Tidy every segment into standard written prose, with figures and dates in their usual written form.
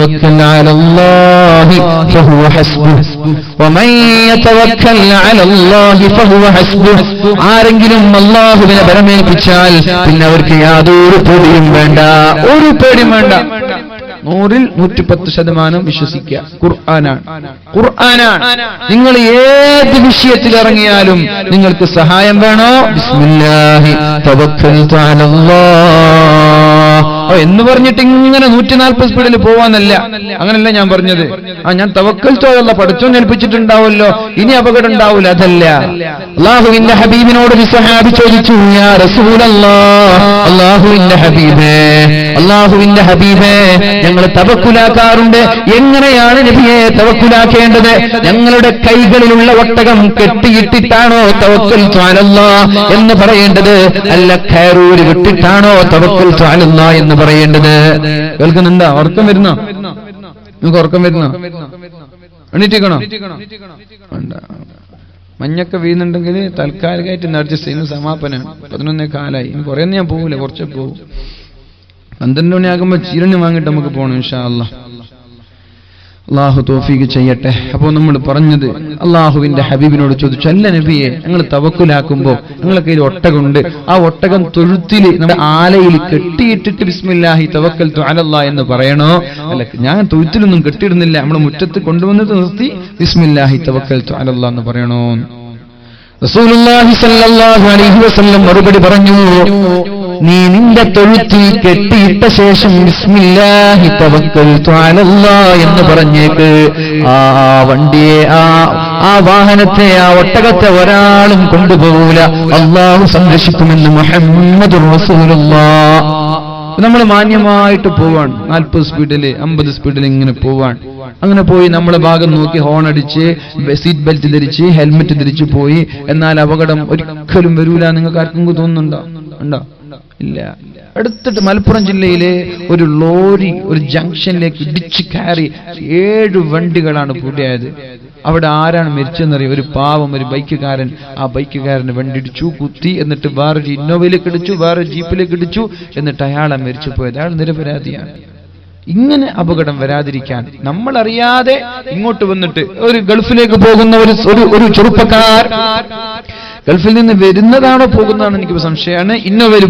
يتوكل على الله فهو حسبه ومن يتوكل على الله فهو حسبه. ആരെങ്കിലും അല്ലാഹുവിനെ ബലമേൽപ്പിച്ചാൽ പിന്നെ അവർക്ക് യാതൊരു പേടിയും വേണ്ട, ഒരു പേടിയും വേണ്ട. 100ൽ 110% വിശ്വസിക്കുക. ഖുർആനാണ്. നിങ്ങൾ ഏത് വിഷയത്തിൽ ഇറങ്ങിയാലും നിങ്ങൾക്ക് സഹായം വേണോ, ബിസ്മില്ലാഹി തവക്കൽതു അലല്ലാഹ് എന്ന് പറഞ്ഞിട്ട് ഇങ്ങനെ 140 സ്പീഡിൽ പോവാന്നല്ല. അങ്ങനല്ല ഞാൻ പറഞ്ഞത്. ഞാൻ തവക്കൽതു അലല്ലാഹ് പഠിച്ചോൻ ഏൽപ്പിച്ചിട്ടുണ്ടാവുമല്ലോ, ഇനി അപകടം ഉണ്ടാവില്ല, അതല്ല. അല്ലാഹുവിന്റെ ഹബീബിനോട് ഒരു സഹാബി ചോദിച്ചു, യാ റസൂലല്ലാഹ്, അല്ലാഹുവിന്റെ ഹബീബേ ഞങ്ങൾ തവക്കുലാക്കാറുണ്ട്, എങ്ങനെയാണ് നബിയെ തവക്കുലാക്കേണ്ടത്? ഞങ്ങളുടെ കൈകളിലുള്ള ഒട്ടകം കെട്ടിയിട്ടിട്ടാണോ തവക്കൽതു അലല്ലാഹ് എന്ന് പറയേണ്ടത്, അല്ല ഖൈറൂര് വിട്ടിട്ടാണോ തവക്കൽതു അലല്ലാഹ് എന്ന് പറയേണ്ടത്? കേൾക്കുന്നുണ്ടോ? ഉറക്കം വരുന്നോ? നിങ്ങൾക്ക് ഉറക്കം വരുന്നോ? എണീറ്റിക്കണോ? മഞ്ഞൊക്കെ വീഴുന്നുണ്ടെങ്കിൽ താൽക്കാലികമായിട്ട് അഡ്ജസ്റ്റ് ചെയ്യുന്ന സമാപനാണ്. 11 കാലായി. ഇനി കുറേ ഞാൻ പോകില്ല, കുറച്ചേ പോകും. 12 മണിയാകുമ്പോൾ ചീരണി വാങ്ങിയിട്ട് നമുക്ക് പോകണം ഇൻഷാ അല്ലാഹ്. അള്ളാഹു തൗഫീഖ് ചെയ്യട്ടെ. അപ്പോൾ നമ്മൾ പറഞ്ഞത്, അള്ളാഹുവിന്റെ ഹബീബിനോട് ചോദിച്ചു, അല്ല നബിയെ, ഞങ്ങൾ തവക്കുലാക്കുമ്പോൾ ഞങ്ങളെ കയ്യിൽ ഒട്ടകമുണ്ട്, ആ ഒട്ടകം തൊഴുത്തിൽ നമ്മുടെ ആലയിൽ കെട്ടിയിട്ടിട്ട് ബിസ്മില്ലാഹി തവക്കൽതു അലല്ലാഹ് എന്ന് പറയണോ, അല്ല ഞാൻ തൊഴുത്തിലൊന്നും കെട്ടിയിടുന്നില്ല, നമ്മുടെ മുറ്റത്ത് കൊണ്ടുവന്നിട്ട് നിർത്തി ബിസ്മില്ലാഹി തവക്കൽതു അലല്ലാഹ് എന്ന് പറയണോ? റസൂലുള്ളാഹി സ്വല്ലല്ലാഹു അലൈഹി വസല്ലം മറുപടി പറഞ്ഞു, നീ നിന്റെ തൊഴുത്തിൽ കെട്ടിയിട്ട ശേഷം ബിസ്മില്ലാഹി തവക്കൽതു അലല്ലാഹ് എന്ന് പറഞ്ഞേക്ക്. ആ വണ്ടിയെ, ആ വാഹനത്തെ, ആ ഒട്ടകത്തെ ഒരാളും കൊണ്ടുപോകൂല, അല്ലാഹു സംരക്ഷിക്കുമെന്ന് മുഹമ്മദുർ റസൂലുള്ളാഹ്. നമ്മൾ മാന്യമായിട്ട് പോവാൻ 40 സ്പീഡിൽ 50 സ്പീഡിൽ ഇങ്ങനെ പോവാൻ. അങ്ങനെ പോയി നമ്മളെ ഭാഗം നോക്കി ഹോൺ അടിച്ച് സീറ്റ് ബെൽറ്റ് ധരിച്ച് ഹെൽമെറ്റ് ധരിച്ചു പോയി. എന്നാൽ അപകടം ഒരിക്കലും വരൂല. നിങ്ങൾക്ക് ആർക്കെങ്കിലും തോന്നുന്നുണ്ടോ? ഉണ്ടോ? ഇല്ല. അടുത്തിട്ട് മലപ്പുറം ജില്ലയിലെ ഒരു ലോറി ഒരു ജംഗ്ഷനിലേക്ക് ഇടിച്ചു കയറി 7 വണ്ടികളാണ് കൂടിയായത്. അവിടെ ആരാണ് മരിച്ചെന്നറിയാം? ഒരു പാവം, ഒരു ബൈക്കുകാരൻ. ആ ബൈക്കുകാരന് വണ്ടി ഇടിച്ചു, കുത്തി, എന്നിട്ട് വേറൊരു ഇന്നോവയിലേക്ക് ഇടിച്ചു, വേറൊരു ജീപ്പിലേക്ക് ഇടിച്ചു, എന്നിട്ട് അയാളെ മരിച്ചു പോയത്. അയാൾ നിരപരാധിയാണ്. ഇങ്ങനെ അപകടം വരാതിരിക്കാൻ നമ്മൾ അറിയാതെ ഇങ്ങോട്ട് വന്നിട്ട് ഒരു ഗൾഫിലേക്ക് പോകുന്ന ഒരു ചെറുപ്പക്കാർ, ഗൾഫിൽ നിന്ന് വരുന്നതാണോ പോകുന്നതാണോ എനിക്ക് സംശയമാണ്. ഇന്നോവയിൽ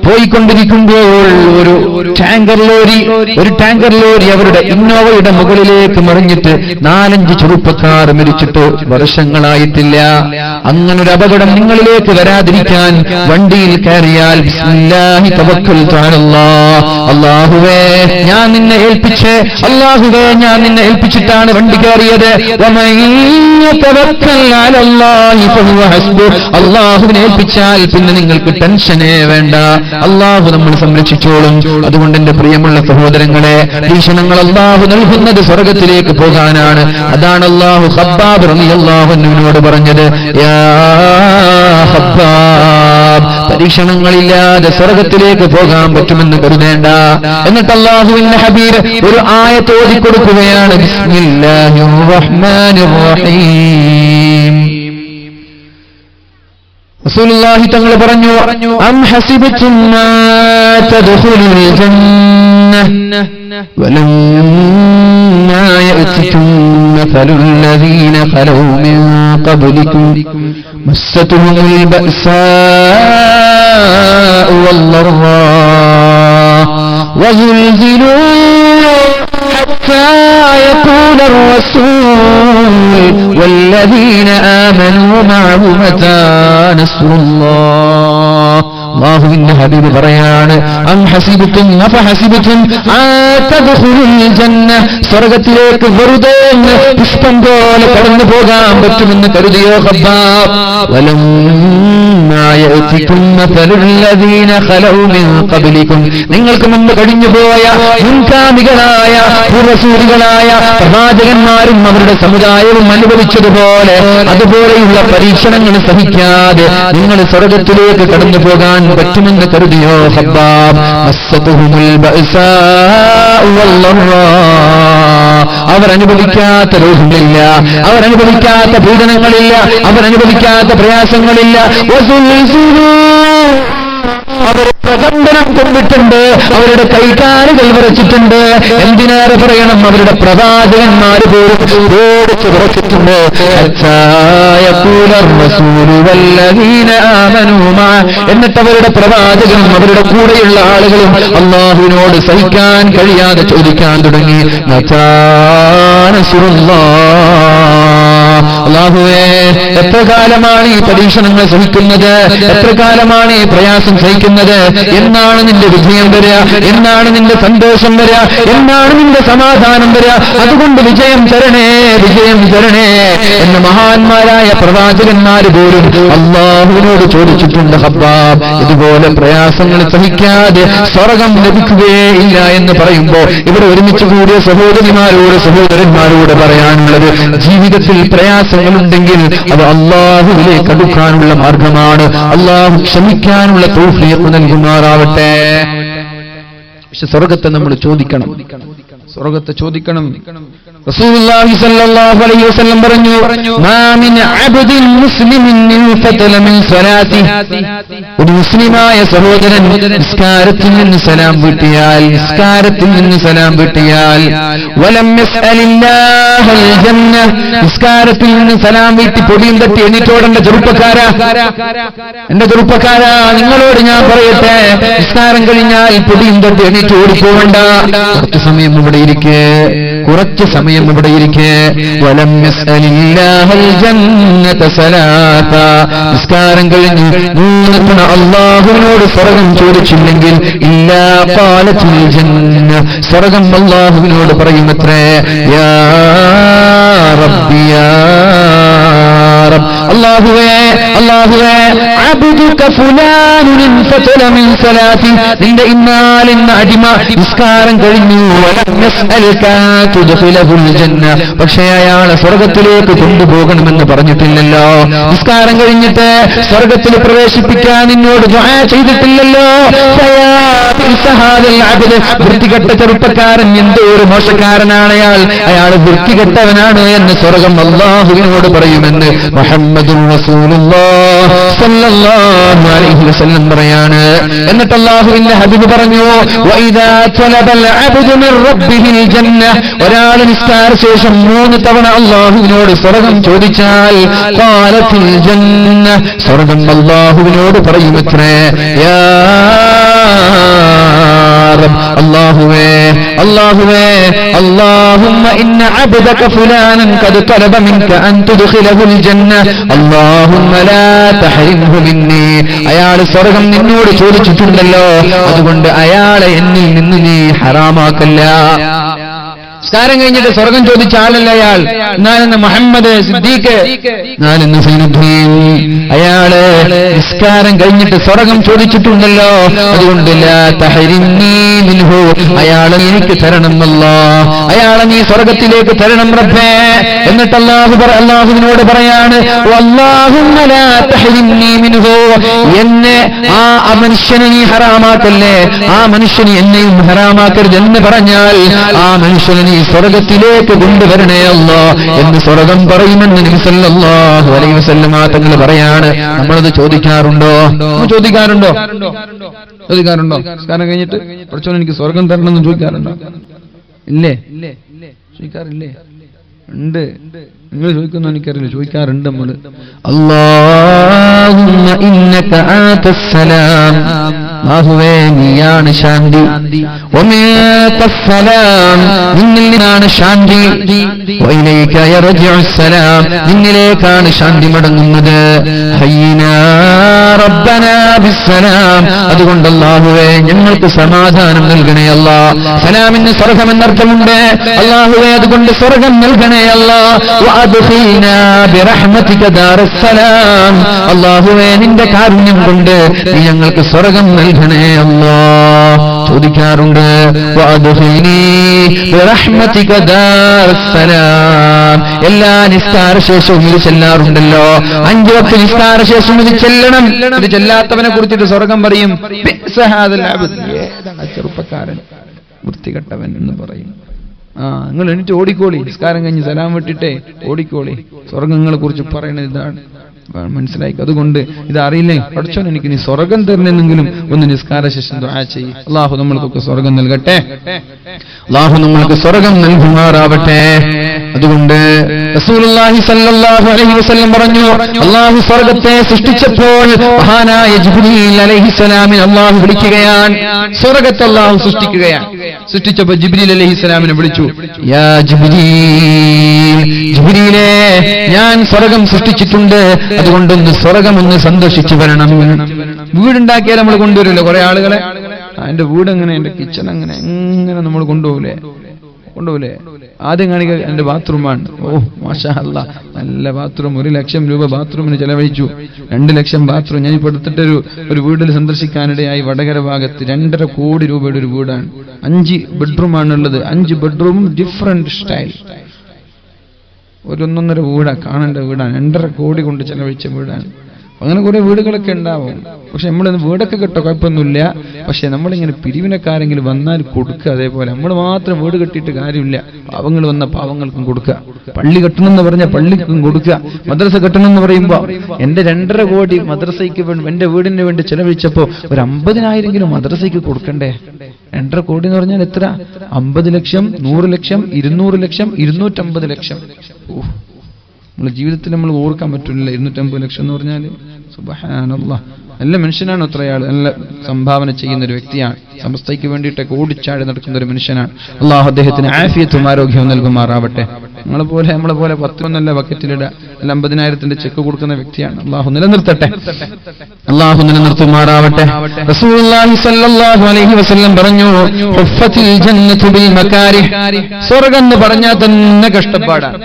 പോയിക്കൊണ്ടിരിക്കുമ്പോൾ ഒരു ടാങ്കർ ലോറി അവരുടെ ഇന്നോവയുടെ മുകളിലേക്ക് മറിഞ്ഞിട്ട് 4-5 ചെറുപ്പക്കാർ മരിച്ചിട്ട് വർഷങ്ങളായിട്ടില്ല. അങ്ങനൊരു അപകടം നിങ്ങളിലേക്ക് വരാതിരിക്കാൻ വണ്ടിയിൽ കയറിയാൽ ബിസ്മില്ലാഹി തവക്കൽതു അലല്ലാഹ്, അല്ലാഹുവേ ഞാൻ നിന്നെ ഏൽപ്പിച്ചിട്ടാണ് വണ്ടി കയറിയത്. വമൻ യതവക്കൽ അലല്ലാഹി ഫഹുവ ഹസ്ബുഹ്, അല്ലാഹുവിനെ ഏൽപ്പിച്ചാൽ പിന്നെ നിങ്ങൾക്ക് ടെൻഷനേ വേണ്ട, അല്ലാഹു നമ്മൾ സംരക്ഷിച്ചോളും. അതുകൊണ്ട് എന്റെ പ്രിയമുള്ള സഹോദരങ്ങളെ, ഭീഷണങ്ങൾ അല്ലാഹു നൽകുന്നത് സ്വർഗത്തിലേക്ക് പോകാനാണ്. അതാണ് അല്ലാഹു ഖബ്ബാബ് റളിയല്ലാഹു അൻഹുവിനോട് പറഞ്ഞത്, യാ ഖബ്ബാബ്, പരീക്ഷണങ്ങളില്ലാതെ സ്വർഗത്തിലേക്ക് പോകാൻ പറ്റുമെന്ന് കരുതേണ്ട. എന്നിട്ട് അല്ലാഹുവിന്റെ ഹബീബ് ഒരു ആയത്ത് ഓതി കൊടുക്കുകയാണ്, ബിസ്മില്ലാഹിർ റഹ്മാനിർ റഹീം. റസൂലുള്ളാഹി തങ്ങൾ പറഞ്ഞു, അം ഹസിബതും മാ തദ്ഖുലുൽ ജന്നah വലമ്മാ യഅതികും മസലുൽ ലദീന ഖലൂ മിൻ ഖബ്ലികും മസ്സതുഹുൽ ബഅസാഉ വല്ലറാ വസുൽസിലൂ حتى يقول الرسول والذين آمنوا معه متى نصر الله. അല്ലാഹുവിന്റെ ഹബീബ് പറയാണ്, അം ഹസിബതും അഫഹസിബതും തദ്ഖുലുൽ ജന്ന, സ്വർഗ്ഗത്തിലേക്ക് വെറുതെ പുഷ്പം പോലെ കടന്നു പോകാൻ പറ്റുമെന്ന് കരുതിയോ ഖബ്ബാബ്? വലമ്മാ യഅതികും മസലുൽ ലദീന ഖലൂ മിൻ ഖബ്ലികും, നിങ്ങൾക്ക് മുമ്പ് കഴിഞ്ഞുപോയ മുൻകാമികളായ പൂർവസൂരികളായ പ്രവാചകന്മാരും അവരുടെ സമുദായവും അനുഭവിച്ചതുപോലെ അതുപോലെയുള്ള പരീക്ഷണങ്ങൾ സഹിക്കാതെ നിങ്ങൾ സ്വർഗ്ഗത്തിലേക്ക് കടന്നു പോകാൻ പറ്റുമെന്ന് കരുതിയോ ഖബ്ബാബ്? മസ്സതുഹുൽ ബഅസാഉ വല്ലറാ, അവരനുഭവിക്കാത്ത രോഗങ്ങളില്ല, അവരനുഭവിക്കാത്ത പീഡനങ്ങളില്ല, അവരനുഭവിക്കാത്ത പ്രയാസങ്ങളില്ല. അവർ പ്രചണ്ഡ ചന്ദനം കൊണ്ടിട്ടുണ്ട്, അവരുടെ കൈകാലുകൾ വിറച്ചിട്ടുണ്ട്. എന്തിനേറെ പറയണം, അവരുടെ പ്രവാചകന്മാർ പോലും ഓടിച്ചു വിറച്ചിട്ടുണ്ട്. എന്നിട്ട് അവരുടെ പ്രവാചകനും അവരുടെ കൂടെയുള്ള ആളുകളും അള്ളാഹുവിനോട് സഹിക്കാൻ കഴിയാതെ ചോദിക്കാൻ തുടങ്ങി, അല്ലാഹുവേ, എത്ര കാലമാണ് ഈ പരീക്ഷണങ്ങൾ സഹിക്കുന്നത്? എത്ര കാലമാണ് ഈ പ്രയാസം സഹിക്കുന്നത്? എന്നാണ് നിന്റെ വിജയം വരിക? എന്നാണ് നിന്റെ സന്തോഷം വരിക? എന്നാണ് നിന്റെ സമാധാനം വരിക? അതുകൊണ്ട് വിജയം തരണേ, വിജയം തരണേ എന്ന് മഹാന്മാരായ പ്രവാചകന്മാര് പോലും അള്ളാഹുവിനോട് ചോദിച്ചിട്ടുണ്ട്. ഹബ്ബാബ്, ഇതുപോലെ പ്രയാസങ്ങൾ സഹിക്കാതെ സ്വർഗം ലഭിക്കുകയില്ല എന്ന് പറയുമ്പോൾ ഇവിടെ ഒരുമിച്ച് കൂടിയ സഹോദരിമാരോട് സഹോദരന്മാരോട് പറയാനുള്ളത്, ജീവിതത്തിൽ പ്രയാസങ്ങളുണ്ടെങ്കിൽ അത് അള്ളാഹുവിലേക്ക് അടുക്കാനുള്ള മാർഗമാണ്. അള്ളാഹു ക്ഷമിക്കാനുള്ള തൗഫീഖ് നൽകുമാറാവട്ടെ. പക്ഷെ സ്വർഗത്തെ നമ്മൾ ചോദിക്കണം, സ്വർഗത്തെ ചോദിക്കണം. റസൂലുള്ളാഹി സ്വല്ലല്ലാഹു അലൈഹി വസല്ലം പറഞ്ഞു, മാ മിൻ അബ്ദിൻ മുസ്ലിമിൻ യുഫതല മിൻ സ്വലാത്തി, ഒരു മുസ്ലിമായ സഹോദരൻ നിസ്കാരത്തിൽ നിന്ന് സലാം വീട്ടിയാൽ, നിസ്കാരത്തിൽ നിന്ന് സലാം വീട്ടിയാൽ, വലം യസ്അലില്ലാഹൽ ജന്ന, നിസ്കാരത്തിൽ നിന്ന് സലാം വീട്ടി പൊടിയും തട്ടി എണീറ്റോടേണ്ട ചെറുപ്പക്കാരാ, എന്റെ ചെറുപ്പക്കാരാ, നിങ്ങളോട് ഞാൻ പറയട്ടെ, നിസ്കാരം കഴിഞ്ഞാൽ പൊടിയും തട്ടി എണീറ്റ് ഓടിപ്പോവണ്ട. കുറച്ചു സമയം ഇവിടെ ഇരിക്കേ, കുറച്ചു സമയം ഇവിടെ ഇരിക്കേ. വലം യസ്അലില്ലാഹൽ ജന്നത സലാത്ത, നിസ്കാരം കഴിഞ്ഞ് 3 തവണ അല്ലാഹുവിനോട് സ്വർഗം ചോദിച്ചില്ലെങ്കിൽ ഇല്ലാ ഖാലത്തുൽ ജന്ന, സ്വർഗം അല്ലാഹുവിനോട് പറയുമത്രേ, യാ റബ്ബി യാ റബ്ബ്, അല്ലാഹുവേ അല്ലാഹുവേ, അബ്ദുക ഫുലാനുൻ ഇൻഫതല മിൻ സലാത്തി, നിന്റെ ഇന്നാലിന്ന അടിമ നിസ്കാരം കഴിഞ്ഞു, വലം യസ്അൽക തുദ്ഖിലഹുൽ ജന്ന, പക്ഷേ അയാളെ സ്വർഗത്തിലേക്ക് കൊണ്ടുപോകണമെന്ന് പറഞ്ഞിട്ടില്ലല്ലോ. നിസ്കാരം കഴിഞ്ഞിട്ട് സ്വർഗത്തിൽ പ്രവേശിപ്പിക്കാൻ നിന്നോട് ദുആ ചെയ്തിട്ടില്ലല്ലോ. വൃത്തികെട്ട ചെറുപ്പക്കാരൻ, എന്തോ ഒരു മോശക്കാരനാണ് അയാൾ, അയാൾ വൃത്തികെട്ടവനാണ് എന്ന് സ്വർഗം അല്ലാഹുവിനോട് പറയുമെന്ന് മുഹമ്മദുർ റസൂലുള്ളാഹി സ്വല്ലല്ലാഹു അലൈഹി വസല്ലം പറയാണ്. എന്നിട്ട് അല്ലാഹുവിന്റെ ഹബീബ് പറഞ്ഞു, വഇദാ തലബൽ അബ്ദു മിർ റബ്ബിഹിൽ ജന്ന, ഒരാൾ നിസ്കാര ശേഷം 3 തവണ അല്ലാഹുവിനോട് സ്വർഗം ചോദിച്ചാൽ, ഖാലത്തിൽ ജന്ന, സ്വർഗം അല്ലാഹുവിനോട് പറയുമത്രേ, യാ റബ്ബ്, അല്ലാഹുവേ അല്ലാഹുവേ, അല്ലാഹുമ്മ ഇന്ന അബ്ദക ഫുലാനൻ ഖദ് തലബ മിൻക അൻ തുദ്ഖിലഹുൽ ജന്ന, അല്ലാഹുമ്മ ലാ തഹരിംഹു മിന്നി, അയാൾ സ്വർഗം നിന്നോട് ചോദിച്ചിട്ടുണ്ടല്ലോ, അതുകൊണ്ട് അയാളെ എന്നിൽ നിന്ന് നീ ഹറാമാക്കല്ല. നിസ്കാരം കഴിഞ്ഞിട്ട് സ്വർഗം ചോദിച്ച ആളല്ല അയാൾ. ഞാനെന്ന് മുഹമ്മദ് സിദ്ദീഖ്, ഞാനെന്ന് സൈനുദ്ദീൻ, അയാള് നിസ്കാരം കഴിഞ്ഞിട്ട് സ്വർഗം ചോദിച്ചിട്ടുണ്ടല്ലോ, അതുകൊണ്ട് ലാ തഹരിംനി മിൻഹു, അയാളെ എനിക്ക് തരണം അല്ലാഹ്, അയാളെ നീ സ്വർഗത്തിലേക്ക് തരണം റബ്ബേ. എന്നിട്ട് അല്ലാഹുവിനോട് പറയാണ്, വല്ലാഹുമ്മ ലാ തഹരിംനി മിൻഹു, എന്നെ ആ മനുഷ്യനെ നീ ഹറാമാക്കല്ലേ, ആ മനുഷ്യനെ എന്നെയും ഹറാമാക്കരുത് എന്ന് പറഞ്ഞാൽ ആ മനുഷ്യനെ നീ സ്വർഗത്തിലേക്ക് കൊണ്ടുവരണേ അല്ലാഹ് എന്ന് സ്വർഗം പറയുമെന്ന് നബി സല്ലല്ലാഹു അലൈഹി വസല്ലം തങ്ങൾ പറയാണ്. നമ്മളത് ചോദിക്കാറുണ്ടോ? ചോദിക്കാറുണ്ടോ? നിസ്കാരം കഴിഞ്ഞിട്ട് പഠിച്ചോൻ എനിക്ക് സ്വർഗം തരണമെന്ന് ചോദിക്കാറുണ്ടോ? ഇല്ലേ? ചോദിക്കാറില്ലേ? ഉണ്ട്. നിങ്ങൾ ചോദിക്കുന്നു എനിക്കറിയില്ല, ചോദിക്കാറുണ്ട് നമ്മൾ. അല്ലാഹുമ്മ ഇന്നക ആതസ്സലാം, അല്ലാഹുവേ നീയാണ് ശാന്തി, വമിൻകസ്സലാം, നിന്നിൽ നിന്നാണ് ശാന്തി, വഇലൈക യർജിഉസ്സലാം, നിന്നിലേക്കാണ് ശാന്തി മടങ്ങുന്നത്, ഹയ്യിനാ റബ്ബനാ ബിസ്സലാം, അതുകൊണ്ട് അല്ലാഹുവേ ഞങ്ങൾക്ക് സമാധാനം നൽകണേ അല്ലാഹ്. സലാമിന് സ്വർഗ്ഗം എന്നർത്ഥമുണ്ട് അല്ലാഹുവേ, അതുകൊണ്ട് സ്വർഗ്ഗം നൽകണേ അല്ലാഹ്. വഅദ്ഖിൽനാ ബിറഹ്മതിക ദാറസ്സലാം, അല്ലാഹുവേ നിന്റെ കാരുണ്യം കൊണ്ട് നീ ഞങ്ങൾക്ക് സ്വർഗ്ഗം നൽകണേ അല്ലാഹ്. ചോദിക്കാറുണ്ട്, വഅദ്ഖിൽനി ബിറഹ്മതിക ദാറസ്സലാം, എല്ലാ നിസ്കാര ശേഷവും ഇത് ചെല്ലാറുണ്ടല്ലോ, 5 വക്ത് നിസ്കാര ശേഷം ഇത് ചെല്ലണം. ഇത് ചെല്ലാത്തവനെ കുറിച്ചിട്ട് സ്വർഗം പറയും, ഏതാണ് ചെറുപ്പക്കാരൻ, വൃത്തികെട്ടവൻ എന്ന് പറയും. നിങ്ങൾ എണീറ്റ് ഓടിക്കോളി, നിസ്കാരം കഴിഞ്ഞ് സലാം വിട്ടിട്ടേ ഓടിക്കോളി, സ്വർഗങ്ങളെ കുറിച്ച് പറയുന്നത് ഇതാണ്. മനസ്സിലാക്കി. അതുകൊണ്ട് ഇത് അറിയില്ലേ, പഠിച്ചോൻ എനിക്ക് നീ സ്വർഗം തരണമെങ്കിലും ഒന്ന് നിസ്കാര ശേഷം ദുആ ചെയ്യ്. അല്ലാഹു നമ്മൾക്കൊക്കെ സ്വർഗം നൽകട്ടെ, അല്ലാഹു നമ്മൾക്ക് സ്വർഗം നൽകുമാറാവട്ടെ. അതുകൊണ്ട് റസൂലുള്ളാഹി സ്വല്ലല്ലാഹു അലൈഹി വസല്ലം പറഞ്ഞു, അല്ലാഹു സ്വർഗത്തെ സൃഷ്ടിച്ചപ്പോൾ മഹാനായ ജിബ്രീൽ അലൈഹിസ്സലാമിനെ അല്ലാഹു വിളിക്കുകയാണ്. സ്വർഗത്തെ അല്ലാഹു സൃഷ്ടിച്ചപ്പോൾ ജിബ്രീൽ അലൈഹിസ്സലാമിനെ വിളിച്ചു, യാ ജിബ്രീൽ, ജിബ്രീലേ, ഞാൻ സ്വർഗം സൃഷ്ടിച്ചിട്ടുണ്ട്, അതുകൊണ്ടൊന്ന് സ്വർഗം ഒന്ന് സന്ദർശിച്ചു വരണം. വീടുണ്ടാക്കിയാൽ നമ്മൾ കൊണ്ടുവരില്ല കുറെ ആളുകളെ, എന്റെ വീട് എങ്ങനെ, എന്റെ കിച്ചൺ എങ്ങനെ നമ്മൾ കൊണ്ടുപോകൂലേ? ആദ്യം കാണിക്കുക എന്റെ ബാത്റൂമാണ്. ഓ മാഷാ അല്ലാ, നല്ല ബാത്റൂം. 1 ലക്ഷം രൂപ ബാത്റൂമിന് ചെലവഴിച്ചു. 2 ലക്ഷം ബാത്റൂം. ഞാനിപ്പോ എടുത്തിട്ട് ഒരു വീട്ടിൽ സന്ദർശിക്കാനിടയായി. വടകര ഭാഗത്ത് 2.5 കോടി രൂപയുടെ ഒരു വീടാണ്. 5 ബെഡ്റൂമാണുള്ളത്. 5 ബെഡ്റൂമും ഡിഫറെന്റ് സ്റ്റൈൽ. 1.5 വീടാണ്, കാണേണ്ട വീടാണ്. 2.5 കോടി കൊണ്ട് ചെലവഴിച്ച വീടാണ്. അങ്ങനെ കുറെ വീടുകളൊക്കെ ഉണ്ടാവും. പക്ഷെ നമ്മളിന്ന് വീടൊക്കെ കിട്ടോ, കുഴപ്പമൊന്നുമില്ല. പക്ഷെ നമ്മളിങ്ങനെ പിരിവിനക്കാരെങ്കിലും വന്നാൽ കൊടുക്കുക. അതേപോലെ നമ്മൾ മാത്രം വീട് കെട്ടിയിട്ട് കാര്യമില്ല. പാവങ്ങൾ വന്ന പാവങ്ങൾക്കും കൊടുക്കുക. പള്ളി കെട്ടണമെന്ന് പറഞ്ഞാൽ പള്ളിക്കും കൊടുക്കുക. മദ്രസ കെട്ടണമെന്ന് പറയുമ്പോൾ എന്റെ 2.5 കോടി മദ്രസയ്ക്ക് എന്റെ വീടിന് വേണ്ടി ചെലവഴിച്ചപ്പോ ഒരു 50,000 മദ്രസയ്ക്ക് കൊടുക്കണ്ടേ? 2.5 കോടി എന്ന് പറഞ്ഞാൽ എത്ര? 50 ലക്ഷം, 100 ലക്ഷം, 200 ലക്ഷം, 250 ലക്ഷം. നമ്മുടെ ജീവിതത്തിൽ നമ്മൾ ഓർക്കാൻ പറ്റില്ല 250 ലക്ഷം എന്ന് പറഞ്ഞാൽ. സുബ്ഹാനല്ലാഹ്, നല്ല മനുഷ്യനാണ് അത്രയാൾ. നല്ല സംഭാവന ചെയ്യുന്ന ഒരു വ്യക്തിയാണ്. സമസ്തയ്ക്ക് വേണ്ടിയിട്ടൊക്കെ ഓടിച്ചാടി നടക്കുന്ന ഒരു മനുഷ്യനാണ്. അള്ളാഹു അദ്ദേഹത്തിന് ആഫിയത്തും ആരോഗ്യവും നൽകുമാറാവട്ടെ. നമ്മളെ പോലെ 10 നല്ല ബക്കറ്റിലിട, അല്ല 50,000 ചെക്ക് കൊടുക്കുന്ന വ്യക്തിയാണ്. അള്ളാഹു നിലനിർത്തട്ടെ, അള്ളാഹു നിലനിർത്തുമാറാവട്ടെ. റസൂലുള്ളാഹി സ്വല്ലല്ലാഹു അലൈഹി വസല്ലം പറഞ്ഞു, ഹുഫ്ഫത്തിൽ ജന്നത്തു ബിൽ മകാരിഹ്. സ്വർഗ്ഗം എന്ന് പറഞ്ഞാൽ തന്നെ കഷ്ടപ്പാടാണ്.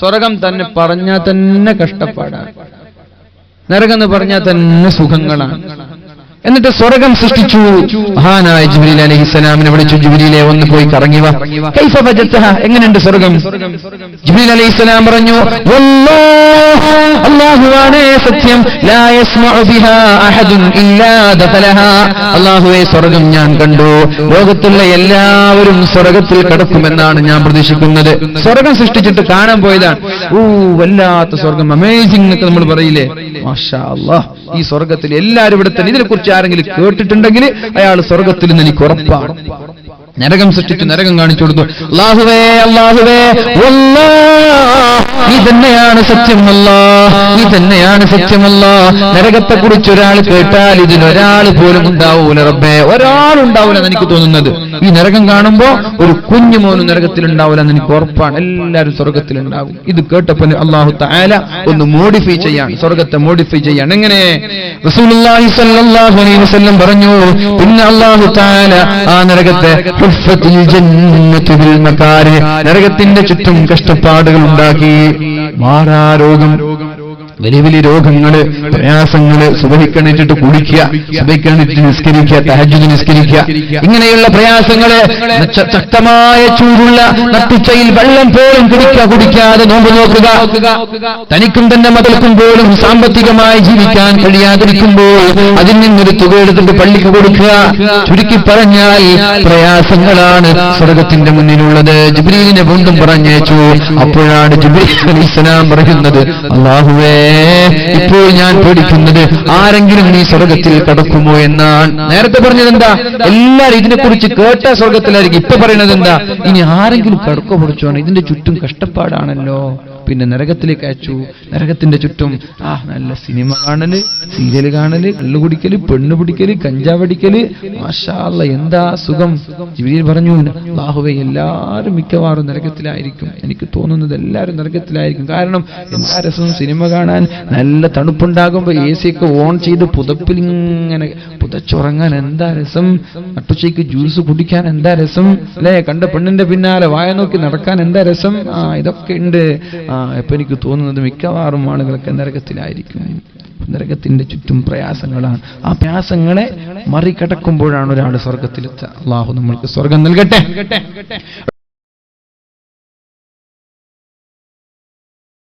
സ്വർഗ്ഗം തന്നെ പറഞ്ഞാൽ തന്നെ കഷ്ടപ്പാടാണ്. നരകം എന്ന് പറഞ്ഞാൽ തന്നെ സുഖങ്ങളാണ്. എന്നിട്ട് സ്വർഗം സൃഷ്ടിച്ചു. മഹാനായ ജിബ്രീൽ അലൈഹിസ്സലാമിനെ വിളിച്ചു, ജിബ്രീലെ ഒന്ന് പോയി കറങ്ങി വാ. കൈഫ വജദ്തഹ, എങ്ങനെയുണ്ട് സ്വർഗം? ജിബ്രീൽ അലൈഹിസ്സലാം പറഞ്ഞു, വല്ലാഹ്, അല്ലാഹുവാണ് സത്യം, ലാ യസ്മഉ ബിഹാ അഹദുൻ ഇല്ലാ ദഖലഹാ. അല്ലാഹുവേ, സ്വർഗം ഞാൻ കണ്ടു. ലോകത്തുള്ള എല്ലാവരും സ്വർഗത്തിൽ കടക്കുമെന്നാണ് ഞാൻ പ്രതീക്ഷിക്കുന്നത്. സ്വർഗം സൃഷ്ടിച്ചിട്ട് കാണാൻ പോയതാണ്. വല്ലാത്ത സ്വർഗം, അമേസിംഗ് എന്നൊക്കെ നമ്മൾ പറയില്ലേ? മാഷാ അല്ലാഹ്, ഈ സ്വർഗത്തിൽ എല്ലാവരും ഇവിടെ തന്നെ. ഇതിനെക്കുറിച്ച് ആരെങ്കിലും കേട്ടിട്ടുണ്ടെങ്കിൽ അയാൾ സ്വർഗത്തിൽ നിന്ന് എനിക്ക് ഉറപ്പാണ്. നരകം സൃഷ്ടിച്ചു, നരകം കാണിച്ചു കൊടുത്തു. അല്ലാഹുവേ, നീ തന്നെയാണ് സത്യമല്ലാ, നീ തന്നെയാണ് സത്യമല്ലാ. നരകത്തെ കുറിച്ച് ഒരാൾ കേട്ടാൽ ഇതിലൊരാൾ പോലും ഉണ്ടാവൂല റബ്ബേ, ഒരാളുണ്ടാവൂലെന്ന് എനിക്ക് തോന്നുന്നത്. ഈ നരകം കാണുമ്പോ ഒരു കുഞ്ഞുമോനും നരകത്തിലുണ്ടാവൂലെന്ന് എനിക്ക് ഉറപ്പാണ്. എല്ലാവരും സ്വർഗത്തിലുണ്ടാവും. ഇത് കേട്ടപ്പോൾ അല്ലാഹു തആല ഒന്ന് മോഡിഫൈ ചെയ്യാണ്, സ്വർഗത്തെ മോഡിഫൈ ചെയ്യാണ്. എങ്ങനെ? റസൂലുള്ളാഹി സ്വല്ലല്ലാഹു അലൈഹി വസല്ലം പറഞ്ഞു, പിന്നെ അല്ലാഹു തആല ആ നരകത്തെ ഹുഫ്ഫത്തിൽ ജന്നത്തു ബിൽ മകാരിഹ്, നരകത്തിന്റെ ചുറ്റും കഷ്ടപ്പാടുകൾ ഉണ്ടാക്കി. മാറാരോഗം, വലിയ വലിയ രോഗങ്ങള്, പ്രയാസങ്ങള്, സുബഹിക്കണിച്ചിട്ട് കുടിക്കുക, സുബഹിക്കണിച്ചിട്ട് നിസ്കരിക്കുക, തഹജ്ജുദ് നിസ്കരിക്കുക, ഇങ്ങനെയുള്ള പ്രയാസങ്ങള്, ശക്തമായ ചൂടുള്ള നട്ടുച്ചയിൽ വെള്ളം പോലും കുടിക്കാതെ നോമ്പ് നോക്കുക, തനിക്കും തന്റെ മകൾക്കും പോലും സാമ്പത്തികമായി ജീവിക്കാൻ കഴിയാതിരിക്കുമ്പോൾ അതിൽ നിന്നൊരു തുക എടുത്തിട്ട് പള്ളിക്ക് കൊടുക്കുക. ചുരുക്കി പറഞ്ഞാൽ പ്രയാസങ്ങളാണ് സ്വർഗത്തിന്റെ മുന്നിലുള്ളത്. ജിബ്രീലിനെ വീണ്ടും പറഞ്ഞേച്ചു. അപ്പോഴാണ് ജിബ്രീൽ അലൈഹിസ്സലാം പറയുന്നത്, അല്ലാഹുവേ, ഇപ്പോൾ ഞാൻ പേടിക്കുന്നത് ആരെങ്കിലും നീ സ്വർഗത്തിൽ കടക്കുമോ എന്നാണ്. നേരത്തെ പറഞ്ഞത് എന്താ? എല്ലാവരും ഇതിനെക്കുറിച്ച് കേട്ട സ്വർഗത്തിലായിരിക്കും. ഇപ്പൊ പറയുന്നത് എന്താ? ഇനി ആരെങ്കിലും കടക്കോ പഠിച്ചോണ്, ഇതിന്റെ ചുറ്റും കഷ്ടപ്പാടാണല്ലോ. പിന്നെ നരകത്തിലേക്ക് അയച്ചു. നരകത്തിന്റെ ചുറ്റും നല്ല സിനിമ കാണല്, സീരിയൽ കാണല്, കള്ളുകുടിക്കല്, പെണ്ണ് പിടിക്കല്, കഞ്ചാവടിക്കല്. മാഷാ അല്ലാ, എന്താ സുഖം. ജിബ്രീൽ പറഞ്ഞു, അല്ലാഹുവേ, എല്ലാവരും മിക്കവാറും നരകത്തിലായിരിക്കും. എനിക്ക് തോന്നുന്നത് എല്ലാവരും നരകത്തിലായിരിക്കും. കാരണം എന്താ രസം സിനിമ കാണാൻ. നല്ല തണുപ്പുണ്ടാകുമ്പോ AC ഒക്കെ ഓൺ ചെയ്ത് പുതപ്പിലിങ്ങനെ പുതച്ചുറങ്ങാൻ എന്താ രസം. നട്ടുച്ചയ്ക്ക് ജ്യൂസ് കുടിക്കാൻ എന്താ രസം അല്ലെ? കണ്ട പെണ്ണിന്റെ പിന്നാലെ വായ നോക്കി നടക്കാൻ എന്താ രസം. ഇതൊക്കെ ഉണ്ട്. ഇപ്പൊ എനിക്ക് തോന്നുന്നത് മിക്കവാറും ആളുകളൊക്കെ നരകത്തിലായിരിക്കും. നരകത്തിന്റെ ചുറ്റും പ്രയാസങ്ങളാണ്. ആ പ്രയാസങ്ങളെ മറികടക്കുമ്പോഴാണ് ഒരാൾ സ്വർഗത്തിലെത്തുക. അല്ലാഹു നമ്മൾക്ക് സ്വർഗം നൽകട്ടെ.